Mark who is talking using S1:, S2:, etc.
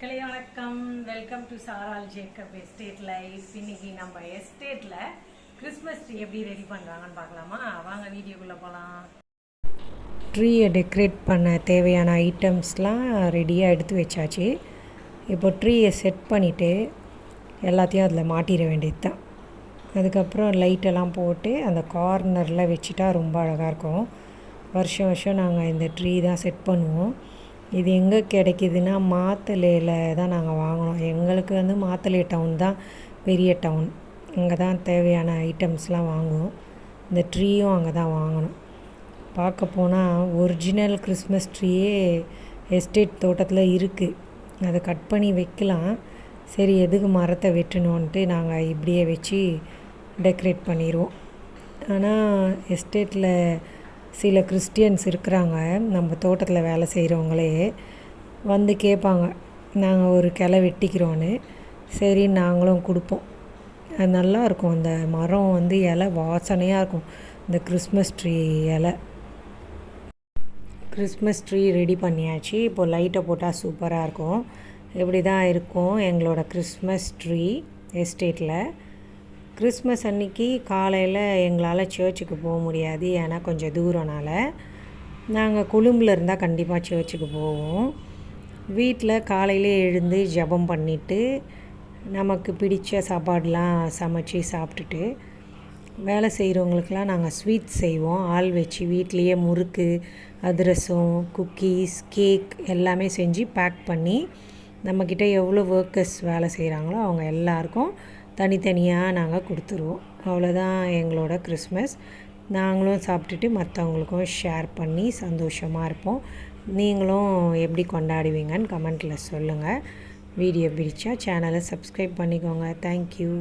S1: மக்களே வணக்கம். Welcome to சாரால் ஜேக்கப் எஸ்டேட் லைஃப். இன்னைக்கு நம்ம எஸ்டேட்ல கிறிஸ்மஸ் ட்ரீ எப்படி ரெடி பண்ணுறாங்கன்னு பார்க்கலாமா? வாங்க வீடியோக்குள்ளே போகலாம். ட்ரீயை டெக்கரேட் பண்ண தேவையான ஐட்டம்ஸ்லாம் ரெடியாக எடுத்து வச்சாச்சு. இப்போ ட்ரீயை செட் பண்ணிவிட்டு எல்லாத்தையும் அதில் மாட்டிட வேண்டியது தான். அதுக்கப்புறம் லைட்டெல்லாம் போட்டு அந்த கார்னரில் வச்சுட்டா ரொம்ப அழகாக இருக்கும். வருஷம் வருஷம் நாங்கள் இந்த ட்ரீ தான் செட் பண்ணுவோம். இது எங்கே கிடைக்கிதுன்னா மாத்தளையில் தான் நாங்கள் வாங்கினோம். எங்களுக்கு மாத்தளை டவுன் தான் பெரிய டவுன். அங்கே தான் தேவையான ஐட்டம்ஸ்லாம் வாங்குவோம். இந்த ட்ரீயும் அங்கே தான் வாங்கணும். பார்க்க போனால் ஒரிஜினல் கிறிஸ்மஸ் ட்ரீயே எஸ்டேட் தோட்டத்தில் இருக்குது. அதை கட் பண்ணி வைக்கலாம். சரி, எதுக்கு மரத்தை வெட்டணுன்ட்டு நாங்கள் இப்படியே வச்சு டெக்கரேட் பண்ணிடுவோம். ஆனால் எஸ்டேட்டில் சில கிறிஸ்டியன்ஸ் இருக்கிறாங்க, நம்ம தோட்டத்தில் வேலை செய்கிறவங்களே வந்து கேட்பாங்க, நாங்கள் ஒரு கிளை வெட்டிக்கிறோன்னு. சரி, நாங்களும் கொடுப்போம். அது நல்லாயிருக்கும். அந்த மரம் இலை வாசனையாக இருக்கும். இந்த கிறிஸ்மஸ் ட்ரீ இலை. கிறிஸ்மஸ் ட்ரீ ரெடி பண்ணியாச்சு. இப்போது லைட்டை போட்டால் சூப்பராக இருக்கும். இப்படி தான் இருக்கும் எங்களோட கிறிஸ்மஸ் ட்ரீ எஸ்டேட்டில். கிறிஸ்மஸ் அன்றைக்கி காலையில் எங்களால் சர்ச்சுக்கு போக முடியாது, ஏன்னா கொஞ்சம் தூரம்னால. நாங்கள் கொழும்பில் இருந்தால் கண்டிப்பாக சர்ச்சுக்கு போவோம். வீட்டில் காலையிலே எழுந்து ஜெபம் பண்ணிவிட்டு நமக்கு பிடித்த சாப்பாடெலாம் சமைச்சி சாப்பிட்டுட்டு வேலை செய்கிறவங்களுக்கெலாம் நாங்கள் ஸ்வீட் செய்வோம். ஆள் வச்சு வீட்லேயே முறுக்கு, அதிரசம், குக்கீஸ், கேக் எல்லாமே செஞ்சு பேக் பண்ணி நம்மக்கிட்ட எவ்வளோ ஒர்க்கர்ஸ் வேலை செய்கிறாங்களோ அவங்க எல்லாருக்கும் தனித்தனியாக நாங்கள் கொடுத்துருவோம். அவ்வளோதான் எங்களோட கிறிஸ்மஸ். நாங்களும் சாப்பிட்டுட்டு மற்றவங்களுக்கும் ஷேர் பண்ணி சந்தோஷமாக இருப்போம். நீங்களும் எப்படி கொண்டாடுவீங்கன்னு கமெண்ட்டில் சொல்லுங்கள். வீடியோ பிடிச்சா சேனலை சப்ஸ்கிரைப் பண்ணிக்கோங்க. தேங்க்யூ.